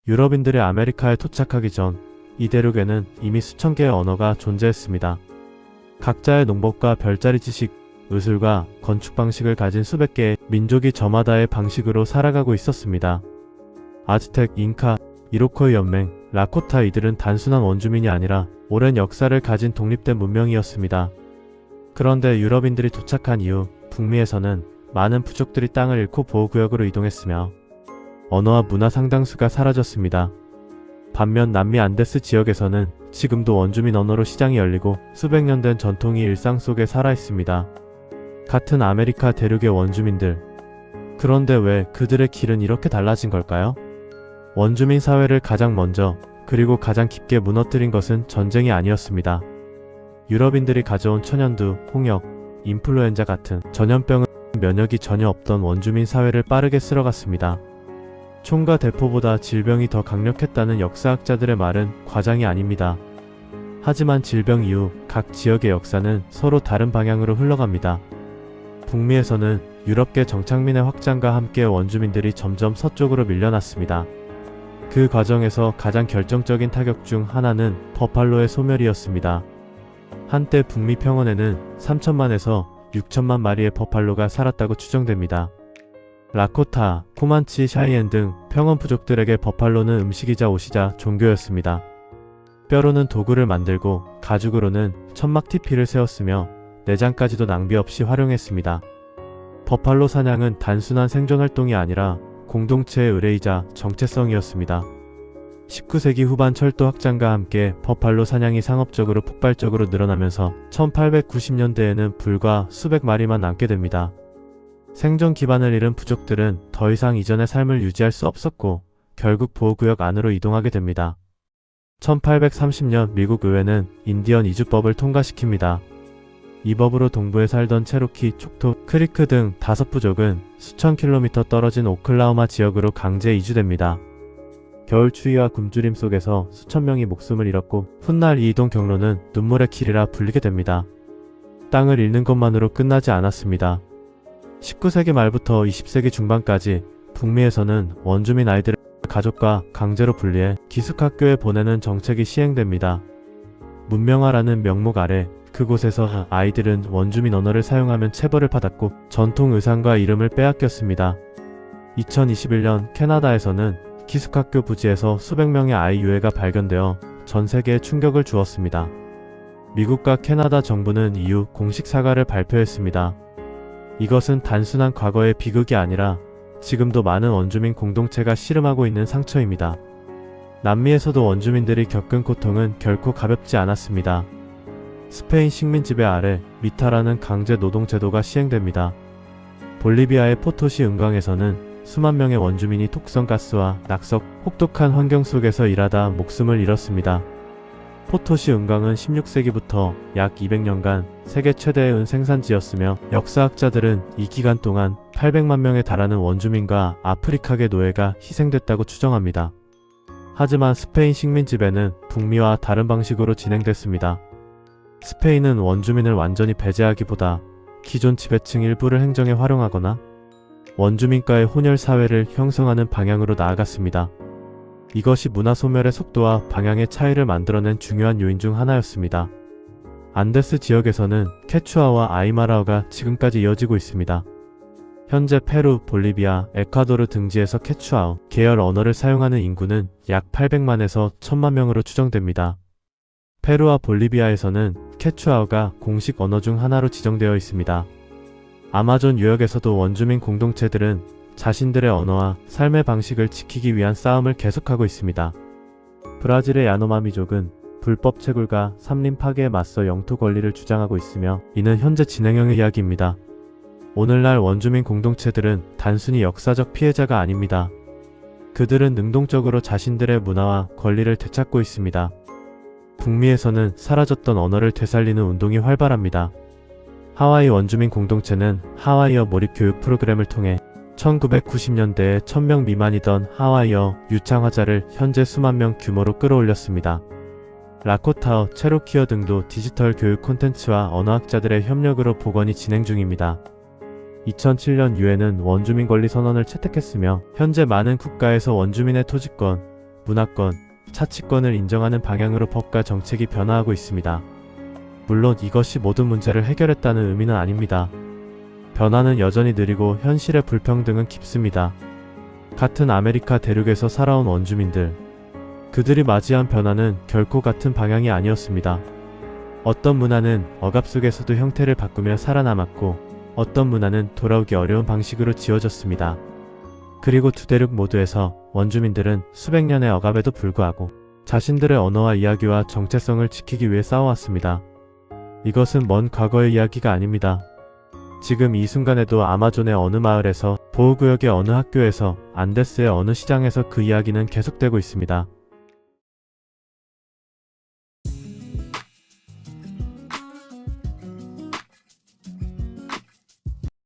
유럽인들이 아메리카에 도착하기 전 이 대륙에는 이미 수천 개의 언어가 존재했습니다. 각자의 농법과 별자리 지식, 의술과 건축 방식을 가진 수백 개의 민족이 저마다의 방식으로 살아가고 있었습니다. 아즈텍, 잉카, 이로코이 연맹, 라코타 이들은 단순한 원주민이 아니라 오랜 역사를 가진 독립된 문명이었습니다. 그런데 유럽인들이 도착한 이후 북미에서는 많은 부족들이 땅을 잃고 보호구역으로 이동했으며 언어와 문화 상당수가 사라졌습니다. 반면 남미 안데스 지역에서는 지금도 원주민 언어로 시장이 열리고 수백 년 된 전통이 일상 속에 살아있습니다. 같은 아메리카 대륙의 원주민들. 그런데 왜 그들의 길은 이렇게 달라진 걸까요? 원주민 사회를 가장 먼저 그리고 가장 깊게 무너뜨린 것은 전쟁이 아니었습니다. 유럽인들이 가져온 천연두, 홍역, 인플루엔자 같은 전염병은 면역이 전혀 없던 원주민 사회를 빠르게 쓸어갔습니다. 총과 대포보다 질병이 더 강력했다는 역사학자들의 말은 과장이 아닙니다. 하지만 질병 이후 각 지역의 역사는 서로 다른 방향으로 흘러갑니다. 북미에서는 유럽계 정착민의 확장과 함께 원주민들이 점점 서쪽으로 밀려났습니다. 그 과정에서 가장 결정적인 타격 중 하나는 버팔로의 소멸이었습니다. 한때 북미 평원에는 3천만에서 6천만 마리의 버팔로가 살았다고 추정됩니다. 라코타, 코만치, 샤이엔 등 평원 부족들에게 버팔로는 음식이자 옷이자 종교였습니다. 뼈로는 도구를 만들고 가죽으로는 천막 티피를 세웠으며 내장까지도 낭비 없이 활용했습니다. 버팔로 사냥은 단순한 생존활동이 아니라 공동체의 의뢰이자 정체성이었습니다. 19세기 후반 철도 확장과 함께 버팔로 사냥이 상업적으로 폭발적으로 늘어나면서 1890년대에는 불과 수백 마리만 남게 됩니다. 생존 기반을 잃은 부족들은 더 이상 이전의 삶을 유지할 수 없었고 결국 보호구역 안으로 이동하게 됩니다. 1830년 미국 의회는 인디언 이주법을 통과시킵니다. 이 법으로 동부에 살던 체로키, 촉토, 크리크 등 5부족은 수천 킬로미터 떨어진 오클라호마 지역으로 강제 이주됩니다. 겨울 추위와 굶주림 속에서 수천 명이 목숨을 잃었고 훗날 이 이동 경로는 눈물의 길이라 불리게 됩니다. 땅을 잃는 것만으로 끝나지 않았습니다. 19세기 말부터 20세기 중반까지 북미에서는 원주민 아이들을 가족과 강제로 분리해 기숙학교에 보내는 정책이 시행됩니다. 문명화라는 명목 아래 그곳에서 아이들은 원주민 언어를 사용하면 체벌을 받았고 전통 의상과 이름을 빼앗겼습니다. 2021년 캐나다에서는 기숙학교 부지에서 수백 명의 아이 유해가 발견되어 전 세계에 충격을 주었습니다. 미국과 캐나다 정부는 이후 공식 사과를 발표했습니다. 이것은 단순한 과거의 비극이 아니라 지금도 많은 원주민 공동체가 씨름하고 있는 상처입니다. 남미에서도 원주민들이 겪은 고통은 결코 가볍지 않았습니다. 스페인 식민 지배 아래 미타라는 강제 노동 제도가 시행됩니다. 볼리비아의 포토시 은광에서는 수만 명의 원주민이 독성가스와 낙석, 혹독한 환경 속에서 일하다 목숨을 잃었습니다. 포토시 은광은 16세기부터 약 200년간 세계 최대의 은 생산지였으며 역사학자들은 이 기간 동안 800만 명에 달하는 원주민과 아프리카계 노예가 희생됐다고 추정합니다. 하지만 스페인 식민 지배는 북미와 다른 방식으로 진행됐습니다. 스페인은 원주민을 완전히 배제하기보다 기존 지배층 일부를 행정에 활용하거나 원주민과의 혼혈 사회를 형성하는 방향으로 나아갔습니다. 이것이 문화 소멸의 속도와 방향의 차이를 만들어낸 중요한 요인 중 하나였습니다. 안데스 지역에서는 케추아와 아이마라어가 지금까지 이어지고 있습니다. 현재 페루, 볼리비아, 에콰도르 등지에서 케추아어 계열 언어를 사용하는 인구는 약 800만에서 1000만 명으로 추정됩니다. 페루와 볼리비아에서는 케추아어가 공식 언어 중 하나로 지정되어 있습니다. 아마존 유역에서도 원주민 공동체들은 자신들의 언어와 삶의 방식을 지키기 위한 싸움을 계속하고 있습니다. 브라질의 야노마미족은 불법 채굴과 삼림 파괴에 맞서 영토 권리를 주장하고 있으며 이는 현재 진행형의 이야기입니다. 오늘날 원주민 공동체들은 단순히 역사적 피해자가 아닙니다. 그들은 능동적으로 자신들의 문화와 권리를 되찾고 있습니다. 북미에서는 사라졌던 언어를 되살리는 운동이 활발합니다. 하와이 원주민 공동체는 하와이어 몰입 교육 프로그램을 통해 1990년대에 1000명 미만이던 하와이어 유창화자를 현재 수만 명 규모로 끌어올렸습니다. 라코타어, 체로키어 등도 디지털 교육 콘텐츠와 언어학자들의 협력으로 복원이 진행 중입니다. 2007년 유엔은 원주민 권리 선언을 채택했으며 현재 많은 국가에서 원주민의 토지권, 문화권, 차치권을 인정하는 방향으로 법과 정책이 변화하고 있습니다. 물론 이것이 모든 문제를 해결했다는 의미는 아닙니다. 변화는 여전히 느리고 현실의 불평등은 깊습니다. 같은 아메리카 대륙에서 살아온 원주민들, 그들이 맞이한 변화는 결코 같은 방향이 아니었습니다. 어떤 문화는 억압 속에서도 형태를 바꾸며 살아남았고, 어떤 문화는 돌아오기 어려운 방식으로 지어졌습니다. 그리고 두 대륙 모두에서 원주민들은 수백 년의 억압에도 불구하고 자신들의 언어와 이야기와 정체성을 지키기 위해 싸워왔습니다. 이것은 먼 과거의 이야기가 아닙니다. 지금 이 순간에도 아마존의 어느 마을에서, 보호구역의 어느 학교에서, 안데스의 어느 시장에서 그 이야기는 계속되고 있습니다.